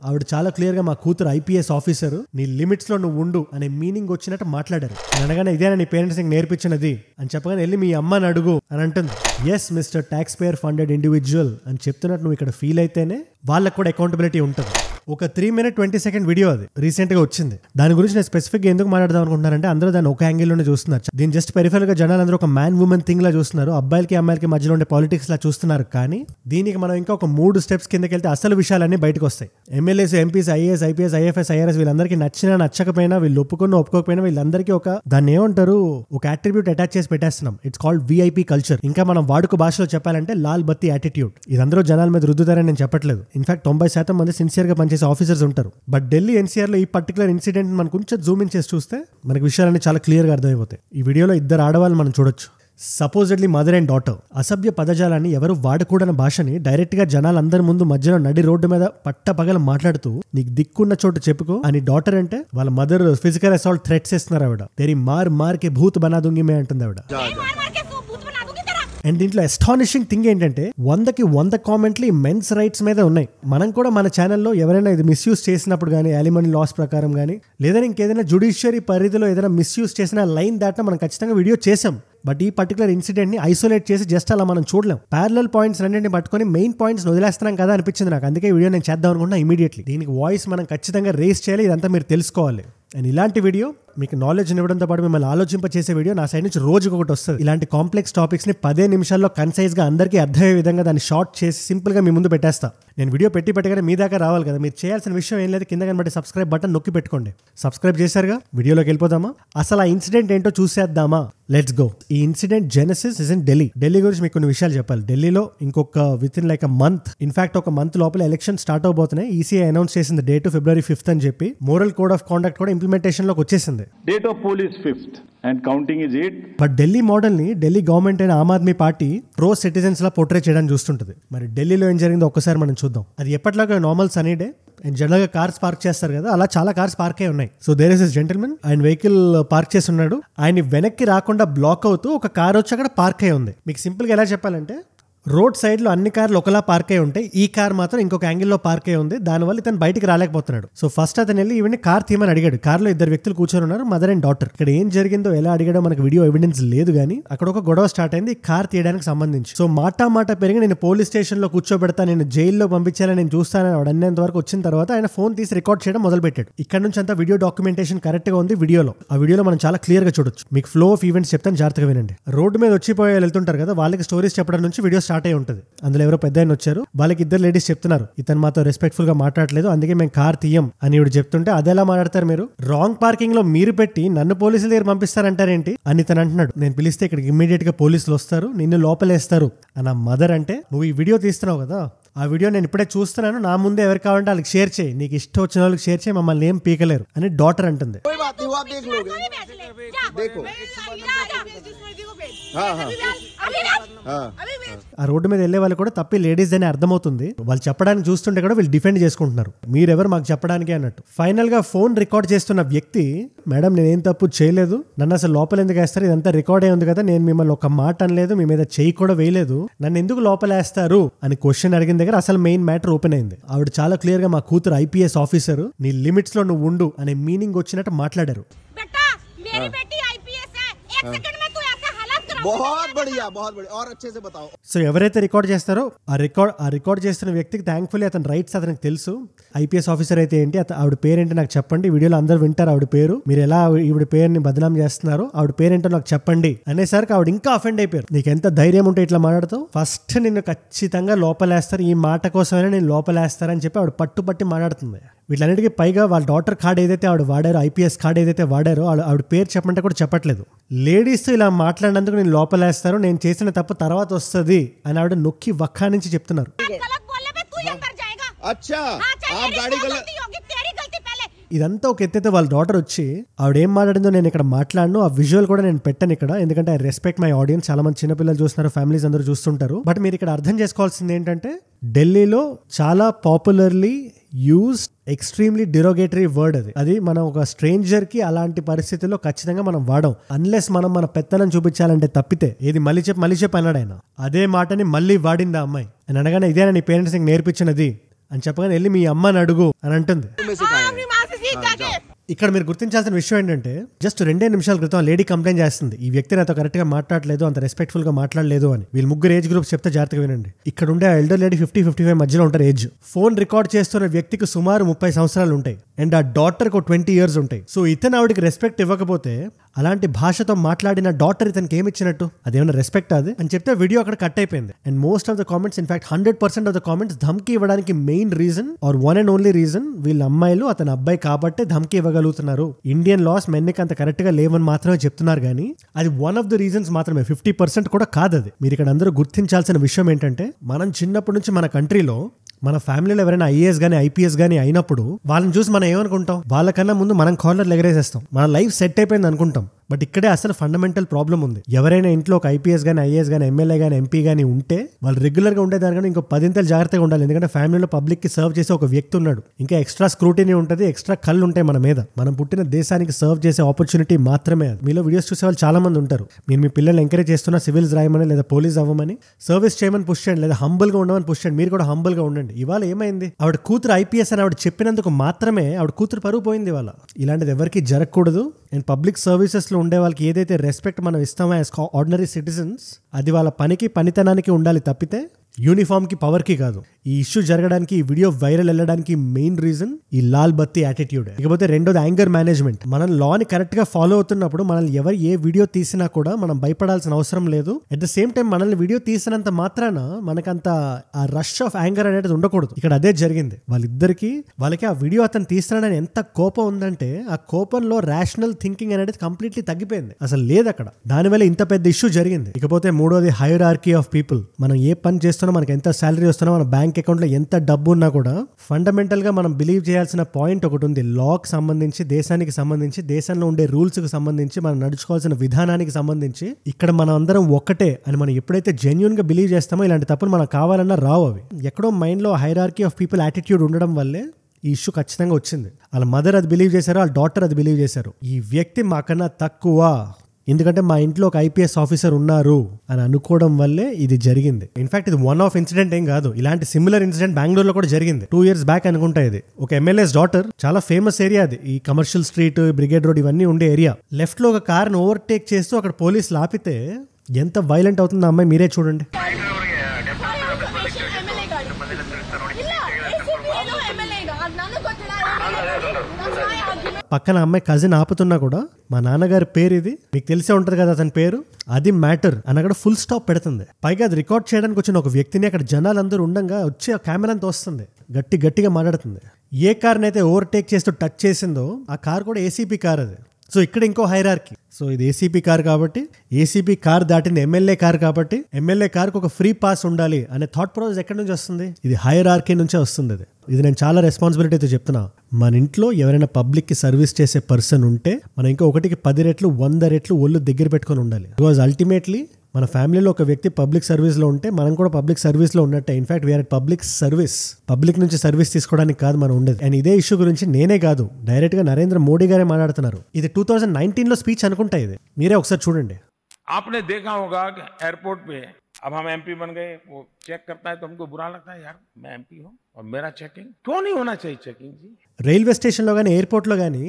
ఆవిడ చాలా క్లియర్ గా మా కూతురు ఐపీఎస్ ఆఫీసర్, నీ లిమిట్స్ లో నువ్వు ఉండు అనే మీనింగ్ వచ్చినట్టు మాట్లాడారు. అనగానే ఇదేనా నీ పేరెంట్స్ నేర్పించినది అని చెప్పగానే వెళ్ళి మీ అమ్మని అడుగు అని అంటుంది. Yes mister taxpayer funded individual అని చెప్తున్నట్టు నువ్వు ఇక్కడ ఫీల్ అయితేనే వాళ్ళకు కూడా అకౌంటబిలిటీ ఉంటుంది. ఒక 3-20 వీడియో అది రీసెంట్ గా వచ్చింది. దాని గురించి నేను స్పెసిఫిక్ గా ఎందుకు మాట్లాడదాం అనుకుంటున్నానంటే అందరూ దాన్ని ఒక యాంగిల్ లోనే చూస్తున్నారు. దీని జస్ట్ పెరిఫెరల్ గా జనాలు అందరూ ఒక మ్యాన్ ఉమెన్ థింగ్ లా చూస్తున్నారు, అబ్బాయిలకి అమ్మాయిలకి మధ్యలో ఉండే పాలిటిక్స్ లా చూస్తున్నారు. కానీ దీనికి మనం ఇంకా ఒక 3 స్టెప్స్ కిందకి వెళ్తే అసలు విషయాలన్నీ బయటకు వస్తాయి. MLAs, MPs, IAS, IPS, IFS, IRS వీళ్ళందరికీ నచ్చినా నచ్చకపోయినా, వీళ్ళు ఒప్పుకున్నా ఒప్పుకోకపోయినా వీళ్ళందరికీ ఒక దాన్ని ఏమంటారు ఒక అట్రిబ్యూట్ అటాచ్ చేసి పెట్టేస్తున్నాం. It's called VIP culture. ఇంకా మనం వాడుక భాషలో చెప్పాలంటే లాల్ బత్తి యాటిట్యూడ్. ఇదందరూ జనాల మీద రుద్దుతారని నేను చెప్పట్లేదు. ఇన్ఫాక్ట్ 90% మంది సిన్సియర్ గా పనిచేసే ఆఫీసర్స్ ఉంటారు. బట్ ఢిల్లీ ఎన్సీఆర్ లో ఈ పర్టికులర్ ఇన్సిడెంట్ మనం కొంచెం జూమ్ ఇన్ చేసి చూస్తే మనకి విషయాలన్నీ చాలా క్లియర్ గా అర్థమైపోతాయి. ఈ వీడియోలో 2 ఆడవాళ్ళు మనం చూడొచ్చు. సపోజెడ్లీ మదర్ అండ్ డాటర్ అసభ్య పదజాలాన్ని, ఎవరు వాడకూడని భాషని డైరెక్ట్ గా జనాలందరి ముందు మధ్యలో నడి రోడ్డు మీద పట్టపగల మాట్లాడుతూ నీకు దిక్కున్న చోటు చెప్పుకో అని డాటర్ అంటే వాళ్ళ మదర్ ఫిజికల్ అసాల్ట్ థ్రెట్స్ ఇస్తున్నారు. ఆవిడ తెరీ మార్ కే భూత్ బనా దూంగి మే అంటుంది ఆవిడ. అండ్ దీంట్లో అస్టానిషింగ్ థింగ్ ఏంటంటే 100కి 100 కామెంట్లు మెన్స్ రైట్స్ మీద ఉన్నాయి. మనం కూడా మన ఛానల్లో ఎవరైనా ఇది మిస్యూజ్ చేసినప్పుడు కానీ, యాలిమనీ లాస్ ప్రకారం కానీ, లేదా ఇంకేదైనా జ్యుడిషియరీ పరిధిలో ఏదైనా మిస్యూజ్ చేసిన లైన్ దాటినా మనం ఖచ్చితంగా వీడియో చేసాం. బట్ ఈ పర్టికులర్ ఇన్సిడెంట్ ని ఐసోలేట్ చేసి జస్ట్ అలా మనం చూడలేం. ప్యారలల్ పాయింట్స్ రెండింటిని పట్టుకొని మెయిన్ పాయింట్స్ వదిలేస్తున్నాం కదా అనిపించింది నాకు. అందుకే వీడియో నేను చేద్దాం అనుకున్నా ఇమీడియట్లీ. దీనికి వాయిస్ మనం ఖచ్చితంగా రేస్ చేయాలి, ఇదంతా మీరు తెలుసుకోవాలి. అండ్ ఇలాంటి వీడియో మీకు నాలెడ్జ్ ఇవ్వడంతో పాటు మిమ్మల్ని ఆలోచింపచేసే వీడియో నా సైడ్ నుంచి రోజుకి ఒకటి వస్తుంది. ఇలాంటి కాంప్లెక్స్ టాపిక్స్ ని 10 నిమిషాల్లో కన్సైజ్ గా అందరికీ అర్థమయ్యే విధంగా దాన్ని షార్ట్ చేసి సింపుల్ గా మీ ముందు పెట్టేస్తా. నేను వీడియో పెట్టగానే మీ దాకా రావాలి కదా. మీరు చేయాల్సిన విషయం ఏం లేదు, కింద కనబడే సబ్స్క్రైబ్ బటన్ నొక్కి పెట్టుకోండి. సబ్స్క్రైబ్ చేశారుగా, వీడియోలోకి వెళ్ళిపోదామా? అసలు ఆ ఇన్సిడెంట్ ఏంటో చూసేద్దామా? Let's go. ఈ incident genesis is in Delhi. Delhi గురించి మీకు కొన్ని విషయాలు చెప్పాలి. ఢిల్లీలో ఇంకొక with in like month, in fact ఒక మంత్ లోపల ఎలక్షన్ స్టార్ట్ అవబోతున్నాయి. ఈసీఐ అనౌన్స్ చేసింది డేట్ February 5th అని చెప్పి. మోరల్ కోడ్ ఆఫ్ కాండక్ట్ కూడా ఇంప్లిమెంటేషన్ లోకి వచ్చేసింది. Date of poll is 5th and counting is 8. But Delhi model ని ఢిల్లీ గవర్నమెంట్ అయిన Aam Aadmi party pro citizens లా పోర్ట్రే చేయడానికి చూస్తుంటది. మరి ఢిల్లీలో ఏం జరిగిందో ఒక్కసారి మనం చూద్దాం. అది ఎప్పటిలాగా normal sunny day and general గా కార్స్ పార్క్ చేస్తారు కదా, అలా చాలా కార్స్ పార్క్ అయి ఉన్నాయి. సో దేర్ ఇస్ జెంటిల్మెన్, ఆయన వెహికల్ పార్క్ చేసి ఉన్నాడు. ఆయన వెనక్కి రాకుండా బ్లాక్ అవుతూ ఒక కార్ వచ్చి అక్కడ పార్క్ అయి ఉంది. మీకు సింపుల్ గా ఎలా చెప్పాలంటే, రోడ్ సైడ్ లో అన్ని కార్లు ఒకలా పార్క్ అయి ఉంటాయి, ఈ కార్ మాత్రం ఇంకొక యాంగిల్లో పార్క్ అయి ఉంది. దానివల్ల ఇతను బయటికి రాలేకపోతున్నాడు. సో ఫస్ట్ అతను వెళ్ళి ఈవెన్ కార్ తీయమని అడిగాడు. కార్ లో 2 వ్యక్తులు కూర్చొని ఉన్నారు, మదర్ అండ్ డాటర్. ఇక్కడ ఏం జరిగిందో ఎలా అడిగాడో మనకు వీడియో ఎవిడెన్స్ లేదు, కానీ అక్కడ ఒక గొడవ స్టార్ట్ అయింది కార్ తీయడానికి సంబంధించి. సో మాట పెరిగి నేను పోలీస్ స్టేషన్ లో కూర్చోబెడతా, నేను జైల్లో పంపించాలని నేను చూస్తానని అన్నంత వరకు వచ్చిన తర్వాత ఆయన ఫోన్ తీసి రికార్డ్ చేయడం మొదలు పెట్టాడు. ఇక్కడ నుంచి అంతా వీడియో డాక్యుమెంటేషన్ కరెక్ట్ గా ఉంది వీడియోలో. ఆ వీడియోలో మనం చాలా క్లియర్ గా చూడొచ్చు. మీకు ఫ్లో ఆఫ్ ఈవెంట్స్ చెప్తాను, జాగ్రత్తగా వినండి. రోడ్డు మీద వచ్చిపోయే వెళ్తుంటారు కదా, వాళ్ళకి స్టోరీస్ చెప్పడం నుంచి వీడియో స్టార్ట్ అయి ఉంటుంది. అందులో ఎవరో పెద్ద ఆయన వచ్చారు, వాళ్ళకి 2 లేడీస్ చెప్తున్నారు ఇతను మాతో రెస్పెక్ట్ఫుల్ గా మాట్లాడలేదు, అందుకే మేము కార్ తీయం అని ఇవి చెప్తుంటే, అదెలా మాట్లాడతారు మీరు, రాంగ్ పార్కింగ్ లో మీరు పెట్టి నన్ను పోలీసుల దగ్గర పంపిస్తారంటారేంటి అని తను అంటున్నాడు. నేను పిలిస్తే ఇక్కడికి ఇమ్మీడియట్ గా పోలీసులు వస్తారు, నిన్ను లోపలేస్తారు అని మదర్ అంటే, నువ్వు ఈ వీడియో తీస్తున్నావు కదా, ఆ వీడియో నేను ఇప్పుడే చూస్తున్నాను, నా ముందే ఎవరు కావాలంటే వాళ్ళకి షేర్ చేయి, నీకు ఇష్టం వచ్చిన వాళ్ళకి షేర్ చేయి, మమ్మల్ని ఏం పీకలేరు అని డాటర్ అంటుంది. ఆ రోడ్డు మీద వెళ్లే వాళ్ళు కూడా తప్పి లేడీస్ అని అర్థమవుతుంది. వాళ్ళు చెప్పడానికి చూస్తుంటే కూడా వీళ్ళు డిఫెండ్ చేసుకుంటున్నారు, మీరెవరు మాకు చెప్పడానికి అన్నట్టు. ఫైనల్ గా ఫోన్ రికార్డ్ చేస్తున్న వ్యక్తి, మేడం నేనేం తప్పు చేయలేదు, నన్ను అసలు లోపల ఎందుకు వేస్తారు, ఇదంతా రికార్డ్ అయి ఉంది కదా, నేను మిమ్మల్ని ఒక మాట అనలేదు, మీ మీద చెయ్యి కూడా వేయలేదు, నన్ను ఎందుకు లోపలేస్తారు అని క్వశ్చన్ అడిగిన దగ్గర అసలు మెయిన్ మ్యాటర్ ఓపెన్ అయింది. ఆవిడ చాలా క్లియర్ గా మా కూతురు ఐపీఎస్ ఆఫీసర్, నీ లిమిట్స్ లో నువ్వు ఉండు అనే మీనింగ్ వచ్చినట్టు మాట్లాడారు. సో ఎవరైతే రికార్డ్ చేస్తారో ఆ రికార్డ్ చేస్తున్న వ్యక్తికి థ్యాంక్ఫుల్లీ అతని రైట్స్ అతనికి తెలుసు. ఐపీఎస్ ఆఫీసర్ అయితే ఏంటి, ఆవిడ పేరేంటి నాకు చెప్పండి, వీడియోలో అందరూ వింటారు ఆవిడ పేరు, మీరు ఎలా ఈవిడ పేరుని బదనాం చేస్తున్నారు, ఆవిడ పేరేంటో నాకు చెప్పండి అనేసరికి ఆవిడ ఇంకా అఫెండ్ అయిపోయారు. నీకు ఎంత ధైర్యం ఉంటే ఇట్లా మాట్లాడతావు, ఫస్ట్ నిన్ను ఖచ్చితంగా లోపలేస్తారు, ఈ మాట కోసమైనా నేను లోపలేస్తారని చెప్పి ఆవిడ పట్టుబట్టి మాట్లాడుతుంది. వీళ్ళన్నిటికీ పైగా వాళ్ళ డాటర్ కార్డ్ ఏదైతే ఆవిడ వాడారో, ఐపీఎస్ కార్డ్ ఏదైతే వాడారో, ఆవిడ పేరు చెప్పమంటే కూడా చెప్పట్లేదు. లేడీస్ ఇలా మాట్లాడినందుకు నేను లోపలేస్తారు, నేను చేసిన తప్పు తర్వాత వస్తుంది అని ఆవిడ నొక్కి వక్కా నుంచి చెప్తున్నారు. ఇదంతా ఒక ఎత్తైతే వాళ్ళ డాటర్ వచ్చి ఆవిడ ఏం మాట్లాడిందో నేను ఇక్కడ మాట్లాడను, ఆ విజువల్ కూడా నేను పెట్టాను ఇక్కడ, ఎందుకంటే ఐ రెస్పెక్ట్ మై ఆడియన్స్. చాలా మంది చిన్నపిల్లలు చూస్తున్నారు, ఫ్యామిలీస్ అందరూ చూస్తుంటారు. బట్ మీరు ఇక్కడ అర్థం చేసుకోవాల్సింది ఏంటంటే, ఢిల్లీలో చాలా popularly use extremely derogatory word అది మనం ఒక స్ట్రేంజర్ కి అలాంటి పరిస్థితుల్లో ఖచ్చితంగా మనం వాడం, అన్లెస్ మనం మన పెత్తనం చూపించాలంటే తప్పితే. ఏది మళ్ళీ చెప్పు అన్నాడు ఆయన. అదే మాటని మళ్ళీ వాడింది ఆ అమ్మాయి. అని అనగానే ఇదేనా నీ పేరెంట్స్ నేర్పించినది అని చెప్పగానే వెళ్ళి మీ అమ్మని అడుగు అని అంటుంది. ఇక్కడ మీరు గుర్తించాల్సిన విషయం ఏంటంటే జస్ట్ 2 నిమిషాల క్రితం లేడీ కంప్లైంట్ చేస్తుంది, ఈ వ్యక్తి నాతో కరెక్ట్ గా మాట్లాడలేదు, అంత రెస్పెక్ట్ఫుల్ గా మాట్లాడలేదు అని. వీళ్ళు ముగ్గురు ఏజ్ గ్రూప్స్ చెప్తే జాగ్రత్తగా వినండి. ఇక్కడ ఉండే ఎల్డర్ లేడీ 50-55 మధ్యలో ఉంటారు ఏజ్. ఫోన్ రికార్డ్ చేస్తున్న వ్యక్తికి సుమారు 30 సంవత్సరాలు ఉంటాయి అండ్ ఆ డాటర్ కు 20 years ఉంటాయి. సో ఇతను ఆవిడికి రెస్పెక్ట్ ఇవ్వకపోతే అలాంటి భాషతో మాట్లాడిన డాటర్ ఇతనికి ఏమి ఇచ్చినట్టు? అదేమైనా రెస్పెక్ట్ అది అని చెప్తే వీడియో అక్కడ కట్ అయిపోయింది. And most of the comments, in fact 100% of the comments ధమ్కి ఇవ్వడానికి main reason are one and only reason వీళ్ళ అమ్మాయిలు అతని అబ్బాయి కాబట్టే ధమ్కి ఇవ్వగలుగుతున్నారు. ఇండియన్ లాస్ మెన్కి అంత కరెక్ట్ గా లేవని మాత్రమే చెప్తున్నారు కానీ అది వన్ ఆఫ్ ద రీజన్స్ మాత్రమే, 50% కూడా కాదు అది. మీరు ఇక్కడ అందరూ గుర్తించాల్సిన విషయం ఏంటంటే మనం చిన్నప్పటి నుంచి మన కంట్రీలో మన ఫ్యామిలీలో ఎవరైనా ఐఏఎస్ గానీ ఐపీఎస్ గానీ అయినప్పుడు వాళ్ళని చూసి మనం ఏమనుకుంటాం, వాళ్ళకన్నా ముందు మనం కార్నర్లు ఎగరేసేస్తాం, మన లైఫ్ సెట్ అయిపోయింది అనుకుంటాం. బట్ ఇక్కడే అసలు ఫండమెంటల్ ప్రాబ్లం ఉంది. ఎవరైనా ఇంట్లో ఒక ఐపీఎస్ గానీ ఐఏఎస్ గానీ ఎమ్మెల్యే గానీ ఎంపీ గానీ ఉంటే వాళ్ళు రెగ్యులర్ గా ఉండేదానికన్నా ఇంకో 10 జాగ్రత్తగా ఉండాలి. ఎందుకంటే ఫ్యామిలీలో పబ్లిక్ కి సర్వ్ చేసే ఒక వ్యక్తి ఉన్నాడు. ఇంకా ఎక్స్ట్రా స్క్రూటినీ ఉంటుంది, ఎక్స్ట్రా కళ్ళు ఉంటాయి మన మీద. మనం పుట్టిన దేశానికి సర్వ్ చేసే ఆపర్చునిటీ మాత్రమే అది. మీలో వీడియోస్ చూసే వాళ్ళు చాలా మంది ఉంటారు. మీరు మీ పిల్లల్ని ఎంకరేజ్ చేస్తున్నా సివిల్స్ రాయమని లేదా పోలీస్ అవ్వమని, సర్వీస్ చేయమని పుష్ చేయండి, లేదా హంబుల్ గా ఉండమని పుష్ చేయండి. మీరు కూడా హంబుల్ గా ఉండండి. ఇవాళ ఏమైంది, ఆవిడ కూతురు ఐపీఎస్ అని ఆవిడ చెప్పినందుకు మాత్రమే ఆవిడ కూతురు పరువు పోయింది. ఇవాళ ఇలాంటిది ఎవరికి జరగకూడదు. అండ్ పబ్లిక్ సర్వీసెస్ లో ఉండే వాళ్ళకి ఏదైతే రెస్పెక్ట్ మనం ఇస్తామో యాజ్ ఆర్డినరీ సిటిజన్స్, అది వాళ్ళ పనికి పనితనానికి ఉండాలి తప్పితే యూనిఫామ్ కి పవర్ కి కాదు. ఈ ఇష్యూ జరగడానికి, ఈ వీడియో వైరల్ వెళ్ళడానికి మెయిన్ రీజన్ ఈ లాల్ బత్తి యాటిట్యూడ్. ఇకపోతే రెండోది యాంగర్ మేనేజ్మెంట్. మనం లాని కరెక్ట్ గా ఫాలో అవుతున్నప్పుడు మనల్ని ఎవరు ఏ వీడియో తీసినా కూడా మనం భయపడాల్సిన అవసరం లేదు. అట్ ద సేమ్ టైం మనల్ని వీడియో తీసినంత మాత్రాన మనకంత ఆ రష్ ఆఫ్ యాంగర్ అనేది ఉండకూడదు. ఇక్కడ అదే జరిగింది. వాళ్ళకి ఆ వీడియో అతను తీస్తున్నాడని ఎంత కోపం ఉందంటే ఆ కోపంలో రేషనల్ థింకింగ్ అనేది కంప్లీట్లీ తగ్గిపోయింది, అసలు లేదు అక్కడ. దానివల్ల ఇంత పెద్ద ఇష్యూ జరిగింది. ఇకపోతే మూడోది హైరార్కీ ఆఫ్ పీపుల్. మనం ఏ పని చేస్తున్నా, మనకి ఎంత సాలరీ వస్తున్నా, మన బ్యాంక్ అకౌంట్ లో ఎంత డబ్బు ఉన్నా కూడా ఫండమెంటల్ గా మనం బిలీవ్ చేయాల్సిన పాయింట్ ఒకటి ఉంది. లాకి సంబంధించి, దేశానికి సంబంధించి, దేశంలో ఉండే రూల్స్ కి సంబంధించి, మనం నడుచుకోవాల్సిన విధానానికి సంబంధించి ఇక్కడ మనం అందరం ఒక్కటే అని మనం ఎప్పుడైతే జెన్యూన్ గా బిలీవ్ చేస్తామో ఇలాంటి తప్పులు మనకు కావాలన్నా రావు. అవి ఎక్కడో మైండ్ లో హైరార్కీ ఆఫ్ పీపుల్ యాటిట్యూడ్ ఉండడం వల్లే ఈ ఇష్యూ ఖచ్చితంగా వచ్చింది. వాళ్ళ మదర్ అది బిలీవ్ చేశారు, వాళ్ళ డాటర్ అది బిలీవ్ చేశారు. ఈ వ్యక్తి మాకన్నా తక్కువ, ఎందుకంటే మా ఇంట్లో ఒక ఐపీఎస్ ఆఫీసర్ ఉన్నారు అని అనుకోవడం వల్లే ఇది జరిగింది. ఇన్ఫాక్ట్ ఇది వన్ ఆఫ్ ఇన్సిడెంట్ ఏం కాదు. ఇలాంటి సిమిలర్ ఇన్సిడెంట్ బెంగళూరులో కూడా జరిగింది 2 years బ్యాక్ అనుకుంటా. ఇది ఒక ఎమ్మెల్యేస్ డాటర్, చాలా ఫేమస్ ఏరియా అది. ఈ కమర్షియల్ స్ట్రీట్, బ్రిగేడ్ రోడ్ ఇవన్నీ ఉండే ఏరియా. లెఫ్ట్ లో ఒక కార్ని ఓవర్టేక్ చేస్తూ అక్కడ పోలీసులు ఆపితే ఎంత వైలెంట్ అవుతుందో అమ్మాయి మీరే చూడండి. పక్కన అమ్మాయి కజిన్ ఆపుతున్నా కూడా మా నాన్నగారి పేరు ఇది, మీకు తెలిసే ఉంటది కదా అతని పేరు, అది మ్యాటర్ అని అక్కడ ఫుల్ స్టాప్ పెడుతుంది. పైగా అది రికార్డ్ చేయడానికి వచ్చిన ఒక వ్యక్తిని అక్కడ జనాలందరూ ఉండగా వచ్చి ఆ కెమెరా అంతా వస్తుంది, గట్టిగా మాట్లాడుతుంది. ఏ కార్ని అయితే ఓవర్టేక్ చేస్తూ టచ్ చేసిందో ఆ కార్ కూడా ఏసీపీ కార్ అది. సో ఇక్కడ ఇంకో హైరార్కీ. సో ఇది ఏసీపీ కార్ కాబట్టి, ఏసీపీ కార్ దాటింది ఎమ్మెల్యే కార్ కాబట్టి ఎమ్మెల్యే కార్కి ఒక ఫ్రీ పాస్ ఉండాలి అనే థాట్ ప్రాసెస్ ఎక్కడి నుంచి వస్తుంది? ఇది హైరార్కీ నుంచే వస్తుంది. ఇది నేను చాలా రెస్పాన్సిబిలిటీతో చెప్తున్నా. మన ఇంట్లో ఎవరైనా పబ్లిక్ కి సర్వీస్ చేసే పర్సన్ ఉంటే మనం ఇంకా 1కి 10 రెట్లు 100 రెట్లు ఒళ్ళు దగ్గర పెట్టుకొని ఉండాలి. బికాజ్ అల్టిమేట్లీ మన ఫ్యామిలీలో ఒక వ్యక్తి పబ్లిక్ సర్వీస్ లో ఉంటే మనం కూడా పబ్లిక్ సర్వీస్ లో ఉన్నట్టే. In fact we are public service. Public నుంచి సర్వీస్ తీసుకోవడానికి కాదు మనం ఉండేది. అండ్ ఇదే ఇష్యూ గురించి నేనే కాదు, డైరెక్ట్ గా నరేంద్ర మోడీ గారే మాట్లాడుతున్నారు. ఇది 2019 లో స్పీచ్ అనుకుంటా. ఇది మీరే ఒకసారి చూడండి. आपने देखा होगा कि एयरपोर्ट पे अब हम एमपी बन गए, वो चेक करता है तो हमको बुरा लगता है, यार मैं एमपी हूँ और मेरा चेकिंग क्यों नहीं होना चाहिए? चेकिंग जी రైల్వే స్టేషన్ లో కానీ ఎయిర్పోర్ట్ లో కానీ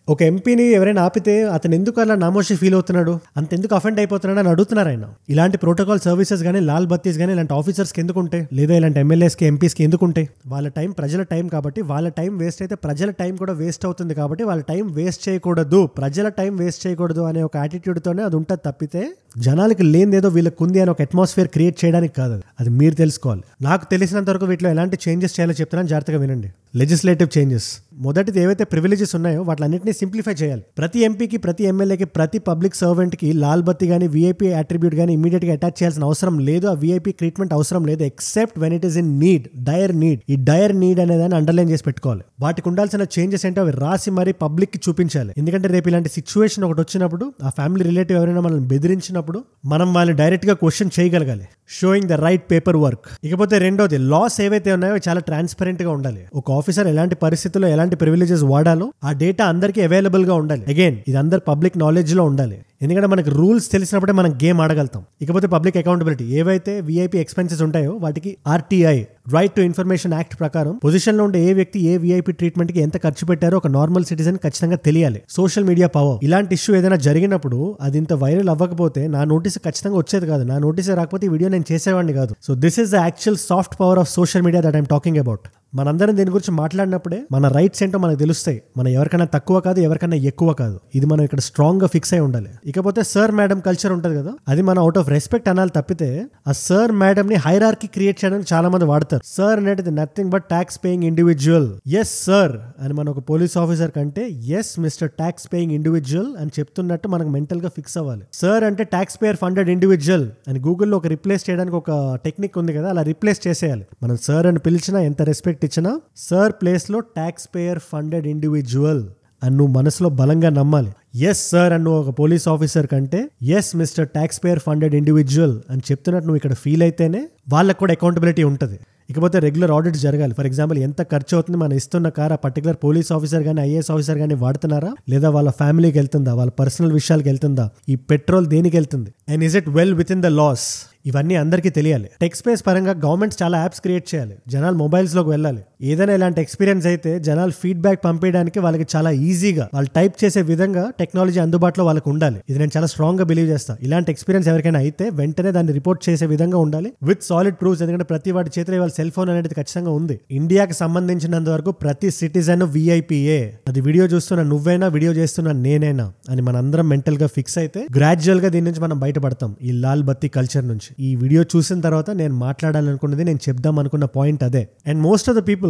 ఒక ఎంపీని ఎవరైనా ఆపితే అతను ఎందుకు అలా నామోషి ఫీల్ అవుతున్నాడు, అంత ఎందుకు అఫెండ్ అయిపోతున్నాడు అని అడుగుతున్నారు ఆయన. ఇలాంటి ప్రోటోకాల్ సర్వీసెస్ కానీ, లాల్ బత్తీస్ కానీ ఇలాంటి ఆఫీసర్స్కి ఎందుకు ఉంటాయి, లేదా ఇలాంటి ఎమ్మెల్యేస్కి ఎంపీస్కి ఎందుకు ఉంటాయి? వాళ్ళ టైం ప్రజల టైం కాబట్టి, వాళ్ళ టైం వేస్ట్ అయితే ప్రజల టైం కూడా వేస్ట్ అవుతుంది కాబట్టి వాళ్ళ టైం వేస్ట్ చేయకూడదు, ప్రజల టైం వేస్ట్ చేయకూడదు అనే ఒక యాటిట్యూడ్తోనే అది ఉంటుంది తప్పితే జనాలకి లేనిదేదో వీళ్ళకి ఉంది అని ఒక అట్మాస్ఫియర్ క్రియేట్ చేయడానికి కాదు. అది మీరు తెలుసుకోవాలి. నాకు తెలిసినంత వరకు వీటిలో ఎలాంటి చేంజెస్ చేయాలో చెప్తున్నాను, జాగ్రత్తగా వినండి. Legislative changes. మొదటిది ఏవైతే ప్రివిలేజెస్ ఉన్నాయో వాటిలన్నింటినీ సింప్లిఫై చేయాలి. ప్రతి ఎంపీకి, ప్రతి ఎమ్మెల్యేకి, ప్రతి పబ్లిక్ సర్వెంట్కి లాల్ బత్తి కానీ, వీఐపీ అట్రిబ్యూట్ కానీ ఇమీడియట్ గా అటాచ్ చేయాల్సిన అవసరం లేదు. ఆ వీఐపీ ట్రీట్మెంట్ అవసరం లేదు, except when it is in need, డైర్ need. ఈ డైర్ నీడ్ అనేదాన్ని అండర్లైన్ చేసి పెట్టుకోవాలి. వాటికి ఉండాల్సిన చేంజెస్ ఏంటో అవి రాసి మరీ పబ్లిక్ కి చూపించాలి. ఎందుకంటే రేపు ఇలాంటి సిచ్యువేషన్ ఒకటి వచ్చినప్పుడు, ఆ ఫ్యామిలీ రిలేటివ్ ఎవరైనా మనల్ని బెదిరించినప్పుడు మనం వాళ్ళని డైరెక్ట్ గా క్వశ్చన్ చేయగలగాలి. Showing the right paper work. ఇకపోతే రెండోది, లాస్ ఏవైతే ఉన్నాయో చాలా ట్రాన్స్పరెంట్ గా ఉండాలి. ఒక ఆఫీసర్ ఎలాంటి పరిస్థితుల్లో ఎలాంటి ప్రివిలేజెస్ వాడాలో ఆ డేటా అందరికీ అవైలబుల్ గా ఉండాలి. అగైన్ ఇది అందరు పబ్లిక్ నాలెడ్జ్ లో ఉండాలి. ఎందుకంటే మనకి రూల్స్ తెలిసినప్పుడే మనం గేమ్ ఆడగలుగుతాం. ఇకపోతే పబ్లిక్ అకౌంటబిలిటీ. ఏవైతే వీఐపీ ఎక్స్పెన్సెస్ ఉంటాయో వాటికి RTI right to information act ప్రకారం పొజిషన్ లో ఉండే ఏ వ్యక్తి ఏ వీఐపీ ట్రీట్మెంట్ కి ఎంత ఖర్చు పెట్టారో ఒక నార్మల్ సిటిజన్ ఖచ్చితంగా తెలియాలి. Social media power. ఇలాంటి ఇష్యూ ఏదైనా జరిగినప్పుడు అది ఇంత వైరల్ అవ్వకపోతే నా నోటీస్ ఖచ్చితంగా వచ్చేది కాదు. నా నోటీస్ రాకపోతే ఈ వీడియో నేను చేసేవాడిని కాదు. So this is the actual soft power of social media that I'm talking about. మనందరం దీని గురించి మాట్లాడినప్పుడే మన రైట్స్ ఏంటో మనకు తెలుస్తాయి. మనం ఎవరికైనా తక్కువ కాదు, ఎవరికైనా ఎక్కువ కాదు. ఇది మనం ఇక్కడ స్ట్రాంగ్ గా ఫిక్స్ అయి ఉండాలి. ఇకపోతే సర్ మేడం కల్చర్ ఉంటుంది కదా, అది మనం అవుట్ ఆఫ్ రెస్పెక్ట్ అనాలి తప్పితే ఆ సర్ మేడం ని హైరార్కీ క్రియేట్ చేయడానికి చాలా మంది వాడతారు. సర్ అనేది nothing but tax paying individual. Yes sir అని మన ఒక పోలీస్ ఆఫీసర్ కంటే yes mister tax paying individual అని చెప్తున్నట్టు మనకు మెంటల్ గా ఫిక్స్ అవ్వాలి. సర్ అంటే ట్యాక్స్ పేయర్ ఫండెడ్ ఇండివిజువల్ అని గూగుల్లో ఒక రిప్లేస్ చేయడానికి ఒక టెక్నిక్ ఉంది కదా, అలా రిప్లేస్ చేసేయాలి. మనం సర్ అని పిలిచినా ఎంత రెస్పెక్ట్ ఇచ్చినా సర్ ప్లేస్ లో ట్యాక్స్ పేయర్ ఫండెడ్ ఇండివిజువల్ అని నువ్వు మనసులో బలంగా నమ్మాలి. ఎస్ సర్ అని ఒక పోలీస్ ఆఫీసర్ కంటే yes mister taxpayer funded individual అని చెప్తున్నట్టు నువ్వు ఇక్కడ ఫీల్ అయితేనే వాళ్ళకు కూడా అకౌంటబిలిటీ ఉంటుంది. ఇకపోతే రెగ్యులర్ ఆడిట్స్ జరగాలి. ఫర్ ఎగ్జాంపుల్ ఎంత ఖర్చు అవుతుంది, మనం ఇస్తున్న కార్ ఆ పర్టికులర్ పోలీస్ ఆఫీసర్ కానీ ఐఏఎస్ ఆఫీసర్ కానీ వాడుతున్నారా, లేదా వాళ్ళ ఫ్యామిలీకి వెళ్తుందా, వాళ్ళ పర్సనల్ విషయాలకు వెళ్తుందా, ఈ పెట్రోల్ దేనికి వెళ్తుంది, and is it well within the laws. ఇవన్నీ అందరికీ తెలియాలి. టెక్ స్పేస్ పరంగా గవర్నమెంట్ చాలా యాప్స్ క్రియేట్ చేయాలి. జనాలు మొబైల్స్ లోకి వెళ్ళాలి. ఏదైనా ఇలాంటి ఎక్స్పీరియన్స్ అయితే జనాలు ఫీడ్బ్యాక్ పంపించడానికి వాళ్ళకి చాలా ఈజీగా వాళ్ళు టైప్ చేసే విధంగా టెక్నాలజీ అందుబాటులో వాళ్ళకి ఉండాలి. ఇది నేను చాలా స్ట్రాంగ్ గా బిలీవ్ చేస్తాను. ఇలాంటి ఎక్స్పీరియన్స్ ఎవరికైనా అయితే వెంటనే దాన్ని రిపోర్ట్ చేసే విధంగా ఉండాలి విత్ సాలిడ్ ప్రూఫ్స్. ఎందుకంటే ప్రతి వాడి చేతిలో వాళ్ళ సెల్ ఫోన్ అనేది ఖచ్చితంగా ఉంది. ఇండియాకి సంబంధించినంత వరకు ప్రతి సిటిజన్ విఐపీఏ. అది వీడియో చూస్తున్న నువ్వైనా, వీడియో చేస్తున్న నేనైనా అని మనందరం మెంటల్ గా ఫిక్స్ అయితే గ్రాడ్యువల్ గా దీని నుంచి మనం బయటపడతాం, ఈ లాల్ బత్తి కల్చర్ నుంచి. ఈ వీడియో చూసిన తర్వాత నేను మాట్లాడాలనుకున్నది, నేను చెప్దాం అనుకున్న పాయింట్ అదే. And most of the people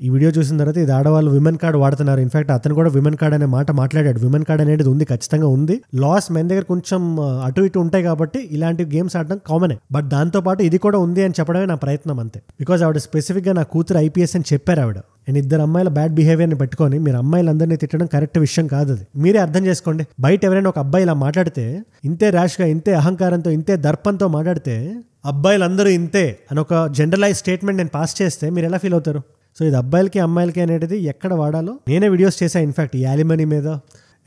ఈ వీడియో చూసిన తర్వాత ఇది ఆడవాళ్ళు విమెన్ కార్డ్ వాడుతున్నారు. ఇన్ఫాక్ట్ అతను కూడా విమెన్ కార్డ్ అనే మాట మాట్లాడాడు. విమెన్ కార్డ్ అనేది ఉంది, ఖచ్చితంగా ఉంది. లాస్ మెన్ దగ్గర కొంచెం అటు ఇటు ఉంటాయి కాబట్టి ఇలాంటి గేమ్స్ ఆడడం కామనే. బట్ దాంతో పాటు ఇది కూడా ఉంది అని చెప్పడమే నా ప్రయత్నం అంతే. బికాజ్ ఆవిడ స్పెసిఫిక్ గా నా కూతురు ఐపీఎస్ అని చెప్పారు ఆవిడ. అండ్ ఇద్దరు అమ్మాయిల బ్యాడ్ బిహేవియర్ ని పెట్టుకొని మీరు అమ్మాయిలందరినీ తిట్టడం కరెక్ట్ విషయం కాదు. అది మీరే అర్థం చేసుకోండి. బయట ఎవరైనా ఒక అబ్బాయి ఇలా మాట్లాడితే, ఇంతే ర్యాష్ గా, ఇంతే అహంకారంతో, ఇంతే దర్పంతో మాట్లాడితే అబ్బాయిలందరూ ఇంతే అని ఒక జనరలైజ్ స్టేట్మెంట్ నేను పాస్ చేస్తే మీరు ఎలా ఫీల్ అవుతారు? సో ఇది అబ్బాయిలకి అమ్మాయిలకి అనేది ఎక్కడ వాడాలో నేనే వీడియోస్ చేశాను. ఇన్ఫాక్ట్ ఈ యాలిమనీ మీద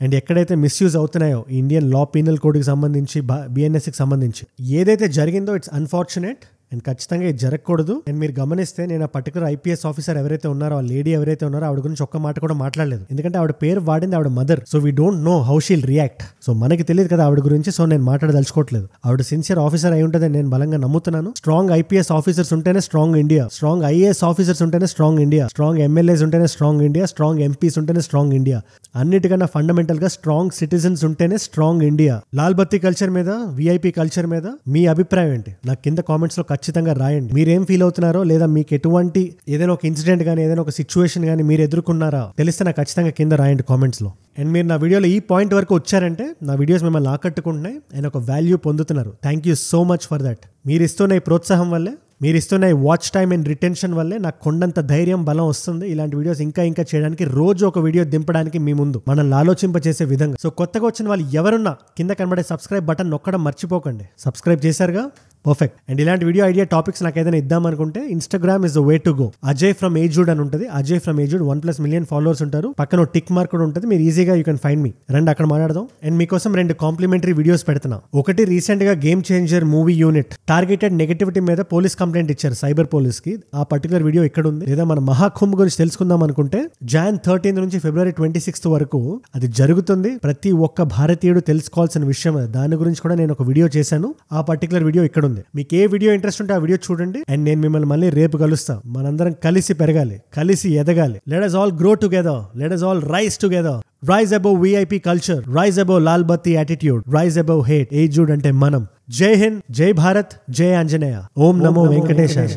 అండ్ ఎక్కడైతే మిస్యూజ్ అవుతున్నాయో ఇండియన్ లా పీనల్ కోడ్కి సంబంధించి, బిఎన్ఎస్కి సంబంధించి ఏదైతే జరిగిందో ఇట్స్ అన్ఫార్చునేట్ అండ్ ఖచ్చితంగా ఇది జరగకూడదు. అండ్ మీరు గమనిస్తే నేను ఆ పర్టికులర్ ఐపీఎస్ ఆఫీసర్ ఎవరైతే ఉన్నారో, ఆ లేడీ ఎవరైతే ఉన్నారో ఆవిడ గురించి ఒక్క మాట కూడా మాట్లాడలేదు. ఎందుకంటే ఆవిడ పేరు వాడింది ఆవిడ mother. So we don't know how she'll react. So మనకి తెలియదు కదా ఆవిడ గురించి. సో నేను మాట్లాడదలుచుకోవట్లేదు. ఆవిడ సిన్సియర్ ఆఫీసర్ అయి ఉంటుందని నేను బలంగా నమ్ముతున్నాను. స్ట్రాంగ్ ఐపీఎస్ ఆఫీసర్స్ ఉంటేనే strong India. Strong IAS officers ఉంటేనే స్ట్రాంగ్ ఇండియా. స్ట్రాంగ్ ఎమ్మెల్యేస్ ఉంటేనే స్ట్రాంగ్ ఇండియా. స్ట్రాంగ్ ఎంపీస్ ఉంటేనే స్ట్రాంగ్ ఇండియా. అన్నిటికన్నా ఫండమెంటల్ గా స్ట్రాంగ్ సిటిజన్స్ ఉంటేనే స్ట్రాంగ్ ఇండియా. లాల్ బత్తి కల్చర్ మీద, విఐపీ కల్చర్ మీద మీ అభిప్రాయం ఏంటి? నాకు కింద కామెంట్స్ లో ఖచ్చితంగా రాయండి. మీరేం ఫీల్ అవుతున్నారో, లేదా మీకు ఎటువంటి ఏదైనా ఒక ఇన్సిడెంట్ కానీ, ఏదైనా ఒక సిచ్యువేషన్ కానీ మీరు ఎదుర్కొన్నారా తెలిస్తే నాకు ఖచ్చితంగా కింద రాయండి కామెంట్స్ లో. అండ్ మీరు నా వీడియోలో ఈ పాయింట్ వరకు వచ్చారంటే నా వీడియోస్ మిమ్మల్ని ఆకట్టుకుంటున్నాయి అండ్ ఒక వాల్యూ పొందుతున్నారు. Thank you so much for that. మీరు ఇస్తున్న ఈ ప్రోత్సాహం వల్లే, మీరు ఇస్తున్న ఈ వాచ్ టైమ్ అండ్ రిటెన్షన్ వల్లే నాకు కొండంత ధైర్యం, బలం వస్తుంది ఇలాంటి వీడియోస్ ఇంకా చేయడానికి, రోజు ఒక వీడియో దింపడానికి మీ ముందు మనల్ని ఆలోచింపచేసే విధంగా. సో కొత్తగా వచ్చిన వాళ్ళు ఎవరున్నా కింద కనబడే సబ్స్క్రైబ్ బటన్ నొక్కడం మర్చిపోకండి. సబ్స్క్రైబ్ చేశారుగా, పర్ఫెక్ట్. అండ్ ఇలాంటి వీడియో ఐడియా టాపిక్స్ నాకు ఏదైనా ఇద్దాం అనుకుంటే Instagram is the way to go. Ajay from ఏజుడ్ అని ఉంటుంది. అజయ్ ఫ్రమ్ ఏజుడ్ 1+ మిలియన్ ఫాలోవర్స్ ఉంటారు. పక్కన టిక్ మార్క్ కూడా ఉంటుంది. మీరు ఈజీగా యూ కెన్ ఫైండ్ మీ. రండి అక్కడ మాట్లాడదాం. అండ్ మీకోసం 2 కాంప్లిమెంటరీ వీడియోస్ పెడుతున్నా. ఒకటి రీసెంట్ గా game changer movie unit targeted negativity మీద పోలీస్ కంప్లైంట్ ఇచ్చారు, సైబర్ పోలీస్ కి. ఆ పర్టికులర్ వీడియో ఇక్కడ ఉంది. లేదా మన మహాకుంభ్ గురించి తెలుసుకుందాం అనుకుంటే Jan 13 నుంచి February 26 వరకు అది జరుగుతుంది. ప్రతి ఒక్క భారతీయుడు తెలుసుకోవాల్సిన విషయం. దాని గురించి కూడా నేను ఒక వీడియో చేశాను. ఆ పర్టికులర్ వీడియో ఇక్కడ ఉంది. మీకు ఏ వీడియో ఇంట్రెస్ట్ ఉంటే ఆ వీడియో చూడండి. అండ్ నేను మిమ్మల్ని మళ్ళీ రేపు కలుస్తాం. మనందరం కలిసి పెరగాలి, కలిసి ఎదగాలి. Let us all grow together. Let us all rise together. Rise above VIP culture. Rise above Lal Batti attitude. Rise above hate. ఏజుడ్ అంటే మనం. జై హింద్, జై భారత్, జై ఆంజనేయ. ఓం నమో వెంకటేశాయ.